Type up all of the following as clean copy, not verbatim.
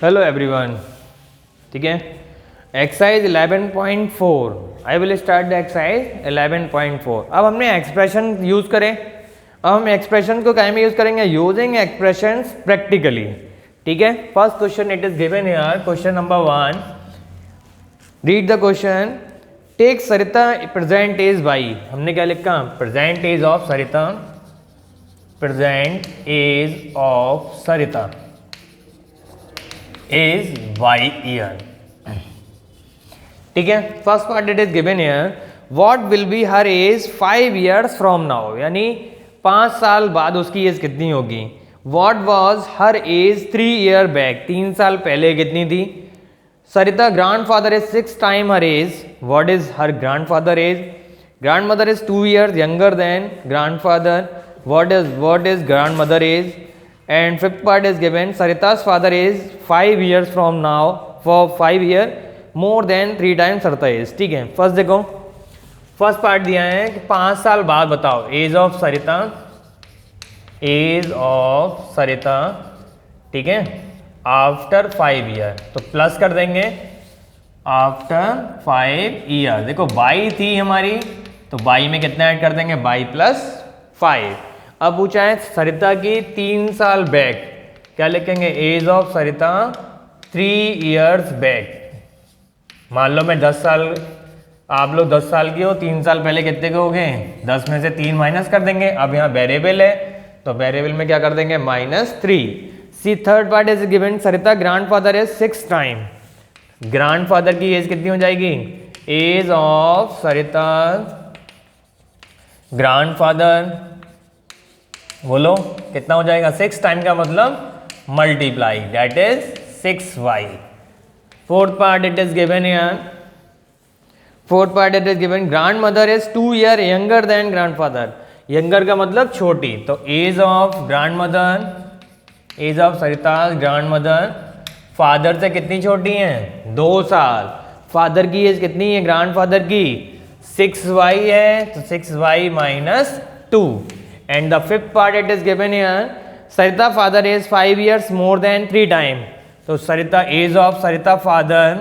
Hello everyone. ठीक है, exercise 11.4 I will start the exercise 11.4। अब हमने एक्सप्रेशन यूज़ करें। अब हम एक्सप्रेशन को क्या में यूज़ करेंगे? Using expressions practically. ठीक है, first question it is given here, question number 1। Read the question. Take Sarita present age by. हमने क्या लिखा? Present age of Sarita. Present age of Sarita is y year। ठीक है, first part it is given here, what will be her age 5 years from now, यानी 5 साल बाद उसकी age कितनी होगी। What was her age 3 year back, 3 साल पहले कितनी थी। Sarita grandfather is 6 times her age, what is her grandfather age. Grandmother is 2 years younger than grandfather, what is grandmother age. And fifth part is given, Sarita's father is 5 years from now, for 5 years more than 3 times Sarita is। ठीक है, first देखो, first part दिया है कि 5 साल बाद बताओ age of Sarita, age of Sarita. ठीक है, आफ्टर 5 year, तो प्लस कर देंगे आफ्टर 5 year। देखो बाई थी हमारी, तो बाई में कितना ऐड कर देंगे? By plus 5। अब पूछा है सरिता की 3 साल बैक, क्या लिखेंगे? Age of Sarita 3 years back. मान लो मैं 10 साल, आप लोग 10 साल की हो, 3 साल पहले कितने के हो गए? 10 में से 3 माइनस कर देंगे। अब यहाँ वेरिएबल है तो वेरिएबल में क्या कर देंगे? -3। C third part is given, Sarita grandfather is 6 times। Grandfather की एज कितनी हो जाएगी? एज ऑफ सरिता ग्रैंडफादर, बोलो कितना हो जाएगा? 6 times का मतलब multiply, that is 6y। Fourth part it is given here, fourth part it is given, grandmother is 2 year younger than grandfather. Younger का मतलब छोटी, तो age of grandmother, age of Sarita grandmother father से कितनी छोटी है? 2 साल। Father की एज कितनी है? ग्रैंडफादर की 6y है, तो 6y - 2। And the fifth part it is given here, Sarita father is 5 years more than 3 times। तो Sarita age of Sarita father,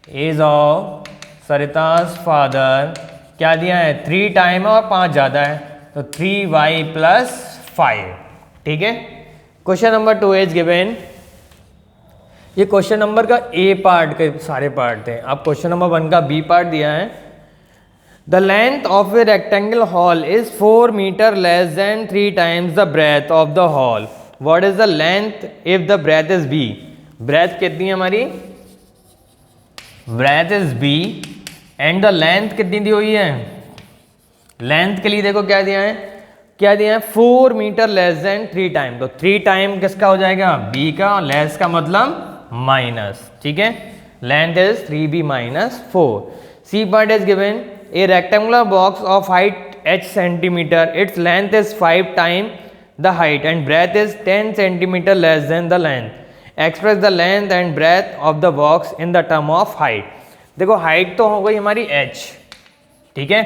age of सरिता's फादर क्या दिया है? 3 times और 5 ज़्यादा है, तो 3y + 5। ठीक है, क्वेश्चन नंबर 2 इज गिवन। ये क्वेश्चन नंबर का ए पार्ट के सारे पार्ट थे। अब क्वेश्चन नंबर 1 का बी पार्ट दिया है, The length of a rectangle hall is 4 meters less than 3 times the breadth of the hall। What is the length if the breadth is b? breadth कितनी है हमारी? breadth is b and the length कितनी दी हुई है? length के लिए देखो क्या दिया है, क्या दिया है? 4 meters less than 3 times। तो 3 times किसका हो जाएगा? b का, और less का मतलब माइनस। ठीक है, length is 3b - 4। c part is given, a rectangular box of height h centimeter, its length is 5 times the height and breadth is 10 centimeter less than the length। express the length and breadth of the box in the term of height। देखो height तो हो गई हमारी h, ठीक है,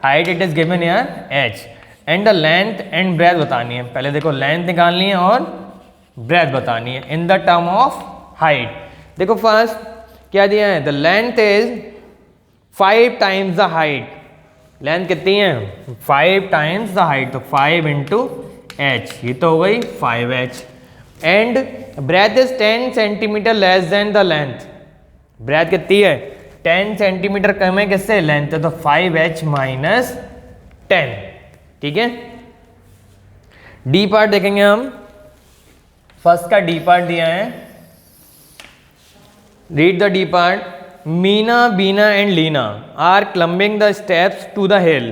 height it is given here h, and the length and breadth बतानी है। पहले देखो लेंथ निकालनी है और ब्रेथ बतानी है in the term of height. देखो फर्स्ट क्या दिया है? The length is 5 times the height. Length कितनी है? 5 times द हाइट, तो 5 × h, ये तो हो गई 5h। And breadth is 10 centimetre less than the length. Breadth कितनी है? 10 सेंटीमीटर कम है किससे? लेंथ है, तो 5h - 10। ठीक है, डी पार्ट देखेंगे हम। फर्स्ट का डी पार्ट दिया है, read the D part. Meena, Beena and Leena are climbing the steps to the hill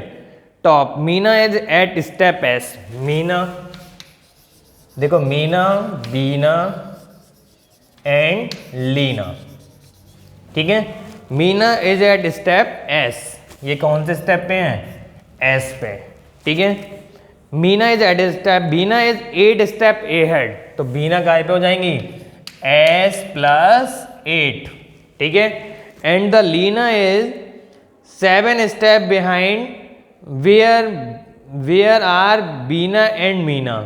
top। Meena is at step S। Meena, देखो Meena, Beena and Leena, ठीक है। Meena is at step S, ये कौन से step पे हैं? S पे, ठीक है। Meena is at step, Beena is 8 step ahead, तो Beena काय पे हो जाएंगी? S + 8, ठीक है। And the Leena is 7 step behind, where are Beena and Meena।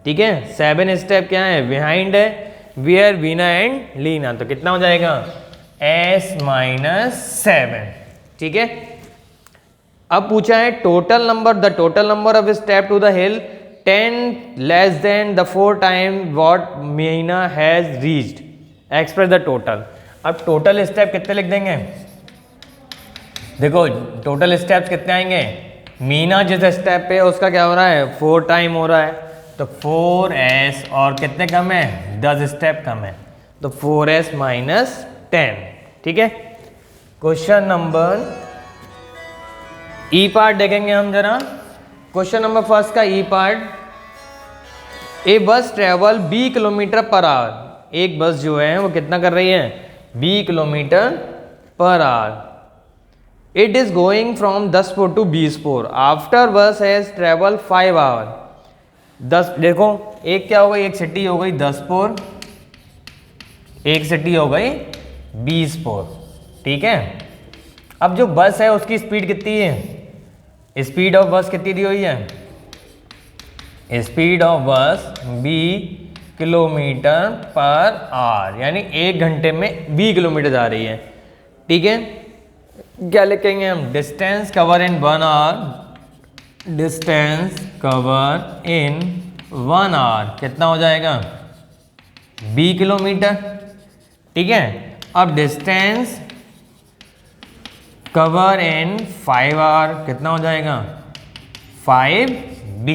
ठीक है, 7 स्टेप क्या है? बिहाइंड है। वेयर वीना एंड लीना, तो कितना हो जाएगा S-7, ठीक है। अब पूछा है total number, the total number of step to the hill 10 less than the 4 time what Meena has reached, express the total. अब टोटल स्टेप कितने लिख देंगे, देखो टोटल स्टेप्स कितने आएंगे, मीना जिस स्टेप पे उसका क्या हो रहा है 4 टाइम हो रहा है, तो 4s और कितने कम है 10 स्टेप कम है, तो 4s - 10, ठीक है। क्वेश्चन नंबर ई पार्ट देखेंगे हम जरा। क्वेश्चन नंबर फर्स्ट का ई पार्ट, ए बस ट्रेवल 20 किलोमीटर पर आवर, एक बस जो है वो कितना कर रही है 20 kilometre per hour. It is going from Daspur to Bispur, after bus has travel 5 hour. 10 देखो एक क्या हो गई, एक सिटी हो गई दसपुर, एक सिटी हो गई बीसपुर, ठीक है। अब जो बस है उसकी स्पीड कितनी है, स्पीड ऑफ बस कितनी दी हुई है, स्पीड ऑफ बस 20 किलोमीटर पर आवर, यानी 1 घंटे में 20 किलोमीटर जा रही है, ठीक है। क्या लिखेंगे हम, distance cover in 1 hour, distance cover in 1 hour कितना हो जाएगा 20 किलोमीटर, ठीक है। अब डिस्टेंस कवर इन 5 आवर कितना हो जाएगा 5b,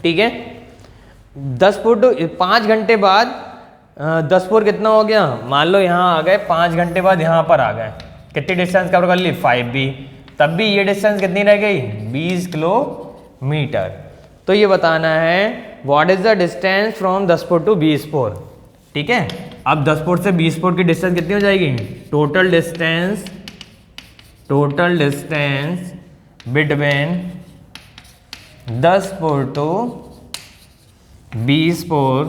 ठीक है। 5 घंटे बाद 10 कितना हो गया, मान लो यहाँ आ गए, 5 घंटे बाद यहाँ पर आ गए, कितनी डिस्टेंस कवर कर ली 5b, तब भी ये डिस्टेंस कितनी रह गई 20 किलोमीटर। तो ये बताना है what is the distance from Daspur to Bispur, ठीक है। अब दसपुर से बीसपुर की डिस्टेंस कितनी हो जाएगी, total distance between Daspur to Bispur,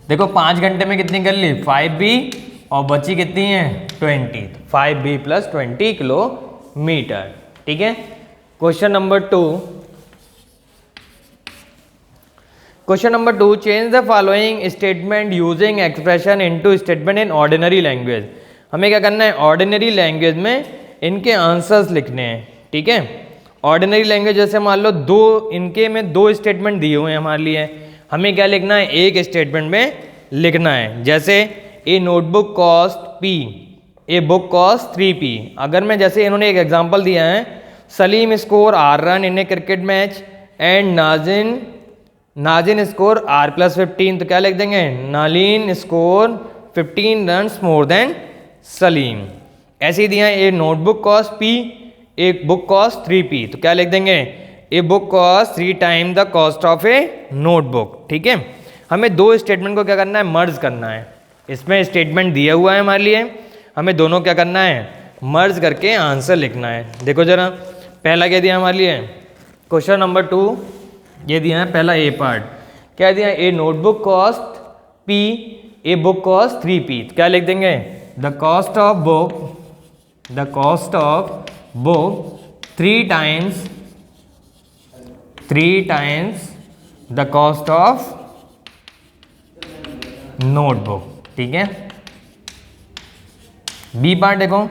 देखो 5 घंटे में कितनी कर ली 5b और बची कितनी है 20, 5b + 20 किलोमीटर, ठीक है। Question number 2, change the following statement using expression into statement in ordinary language. हमें क्या करना है, ऑर्डिनरी लैंग्वेज में इनके आंसर्स लिखने हैं, ठीक है। ऑर्डिनरी लैंग्वेज जैसे मान लो इनके में 2 स्टेटमेंट दिए हुए हैं हमारे लिए, हमें क्या लिखना है, एक स्टेटमेंट में लिखना है। जैसे a notebook cost P, a book cost 3p। अगर मैं जैसे इन्होंने एक एग्जांपल दिया है, Salim score R run in a cricket match and Nazin score R+15, तो क्या लिख देंगे, Nalin score 15 runs more than Salim. ऐसे ही दिया है ए नोटबुक कॉस्ट P, एक बुक कॉस्ट 3p, तो क्या लिख देंगे, a book cost 3 time the cost of a notebook, ठीक है। हमें 2 स्टेटमेंट को क्या करना है, मर्ज करना है। इसमें स्टेटमेंट दिया हुआ है हमारे लिए, हमें दोनों क्या करना है, मर्ज करके आंसर लिखना है। देखो जरा पहला क्या दिया हमारे लिए, क्वेश्चन नंबर 2 ये दिया है, पहला ए पार्ट क्या दिया, a notebook cost P, a book cost 3p, तो क्या लिख देंगे, the cost of book 3 times the cost of notebook, ठीक है। बी पार्ट देखो,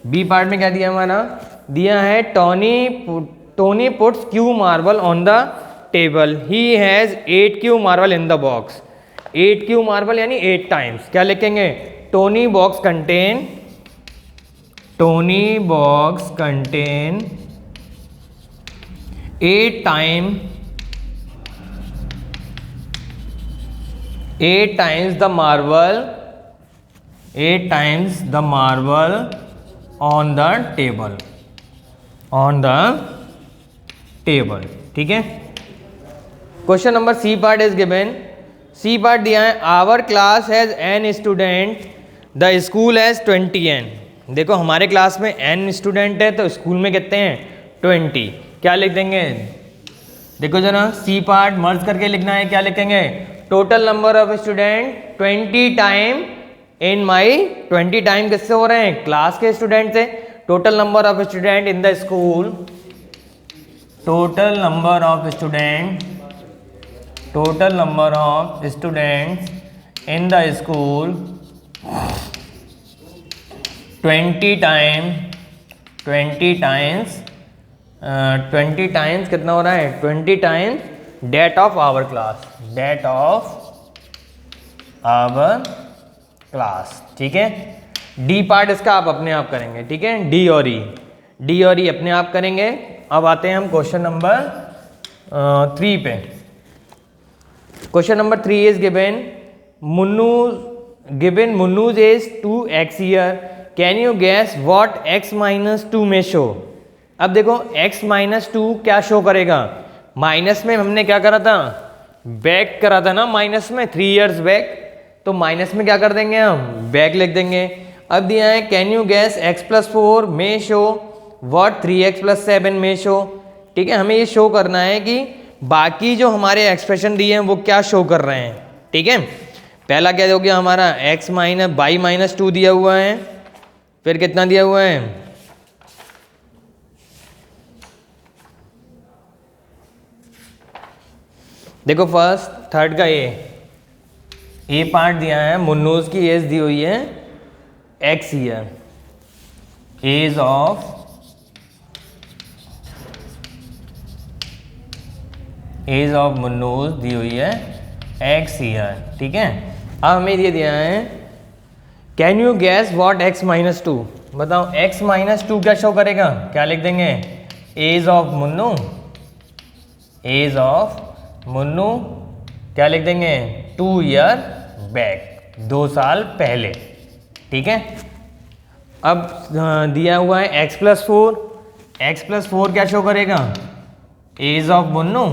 बी पार्ट में क्या दिया हमारा, दिया है Tony puts Q marble on the table, he has 8 Q marble in the box. 8 Q marble यानी 8 टाइम्स, क्या लिखेंगे, Tony box contain 8 times the marble on the table, ठीक है। Question number C part is given, C part दिया है, our class has n student, the school has 20n। देखो हमारे class में n स्टूडेंट है तो स्कूल में कितने हैं 20, क्या लिख देंगे, देखो जरा सी पार्ट मर्ज करके लिखना है, क्या लिखेंगे, total number of student 20 time in my, 20 time किससे हो रहे हैं, क्लास के स्टूडेंट से। Total number of student in the school, total number of students in the school 20 times कितना हो रहा है 20 times that of our class. ठीक है, डी पार्ट इसका आप अपने आप करेंगे। ठीक है, डी और ई अपने आप करेंगे। अब आते हैं हम क्वेश्चन नंबर 3 पे। Question number 3 is given Munnu's age 2x year, can you guess what x minus 2 may show. अब देखो x माइनस 2 क्या शो करेगा, माइनस में हमने क्या करा था, बैक करा था ना, माइनस में 3 इयर्स बैक, तो माइनस में क्या कर देंगे हम, बैक लिख देंगे। अब दिया है can you gas x plus 4 में शो व्हाट 3x प्लस 7 में शो। ठीक है, हमें ये शो करना है कि बाकी जो हमारे एक्सप्रेशन दिए हैं वो क्या शो कर रहे हैं। ठीक है, पहला क्या हो गया हमारा x माइनस बाई माइनस 2 दिया हुआ है, फिर कितना दिया हुआ है, देखो फर्स्ट थर्ड का ए पार्ट दिया है, मुन्नूज की एज दी हुई है x ईयर, एज ऑफ मुन्नूज दी हुई है x ईयर। ठीक है, अब हमें ये दिया है can you guess what x minus 2, बताओ x माइनस 2 क्या शो करेगा, क्या लिख देंगे, एज ऑफ मुन्नू क्या लिख देंगे 2 ईयर बैक, 2 साल पहले। ठीक है, अब दिया हुआ है x प्लस 4 क्या शो करेगा, एज ऑफ मुन्नू,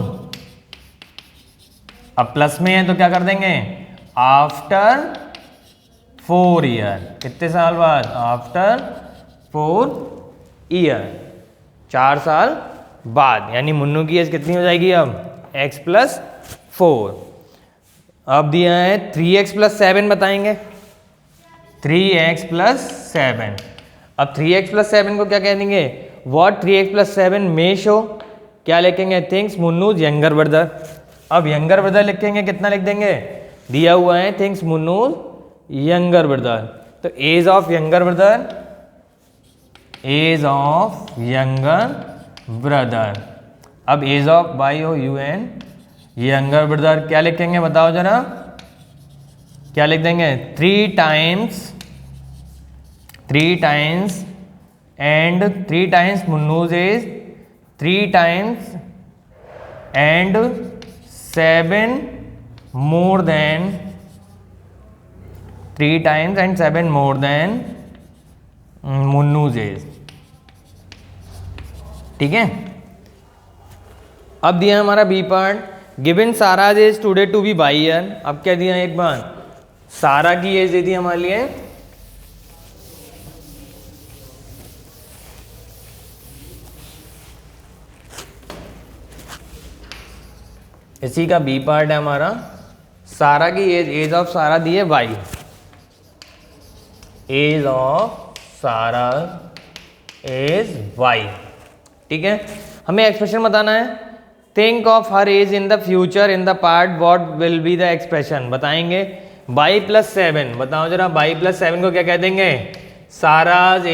अब प्लस में है तो क्या कर देंगे आफ्टर 4 ईयर, कितने साल बाद, आफ्टर 4 ईयर, 4 साल बाद, यानी मुन्नू की एज कितनी हो जाएगी अब x प्लस 4। अब दिया है 3x प्लस 7 बताएंगे, 3x प्लस 7, अब 3x प्लस 7 को क्या कह देंगे, व्हाट 3x प्लस 7 में शो, क्या लिखेंगे, थिंग्स मुन्नूज यंगर ब्रदर। अब यंगर ब्रदर लिखेंगे, कितना लिख देंगे, दिया हुआ है थिंग्स मुन्नूज यंगर ब्रदर, तो एज ऑफ यंगर ब्रदर, अब age of YOUN younger brother क्या लिखेंगे बताओ जरा, क्या लिख देंगे, 3 times and 3 times Munnu's age 3 times and 7 more than 3 times and 7 more than Munnu's age. ठीक है, अब दिया हमारा बी पार्ट, गिवन सारा as today to be y year. अब क्या दिया एक बार, सारा की एज दे दी हमारे लिए इसी का बी पार्ट है हमारा, सारा की एज ऑफ सारा दी है y, age of Sara age y. ठीक है, हमें एक्सप्रेशन बताना है, think of her age in the future in the part what will be the expression, बताएंगे बाई प्लस 7, बताओ जरा बाई प्लस 7 को क्या कह देंगे, साराज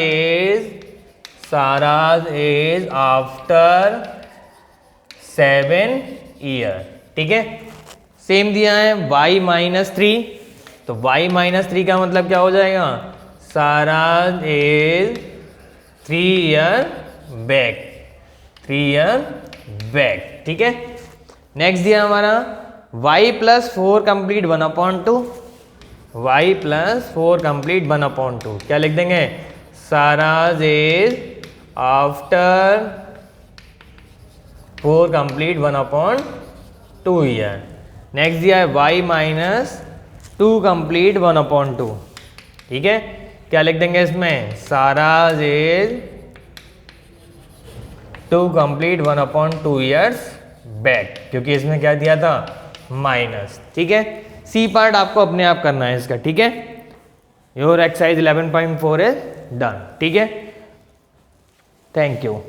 एज आफ्टर 7 ईयर। ठीक है, सेम दिया है y माइनस 3, तो y माइनस 3 का मतलब क्या हो जाएगा, साराज एज 3 ईयर बैक। ठीक है, नेक्स्ट दिया हमारा y plus 4 complete 1/2, y plus 4 complete 1/2, क्या लिख देंगे, Sara's age after 4 complete 1/2 year. Next दिया है y माइनस 2 कंप्लीट 1/2। ठीक है, क्या लिख देंगे इसमें, साराज एज 2 कंप्लीट 1/2 ईयर्स बैक, क्योंकि इसमें क्या दिया था माइनस। ठीक है, सी पार्ट आपको अपने आप करना है इसका। ठीक है, योर एक्सरसाइज 11.4 इज डन। ठीक है, थैंक यू।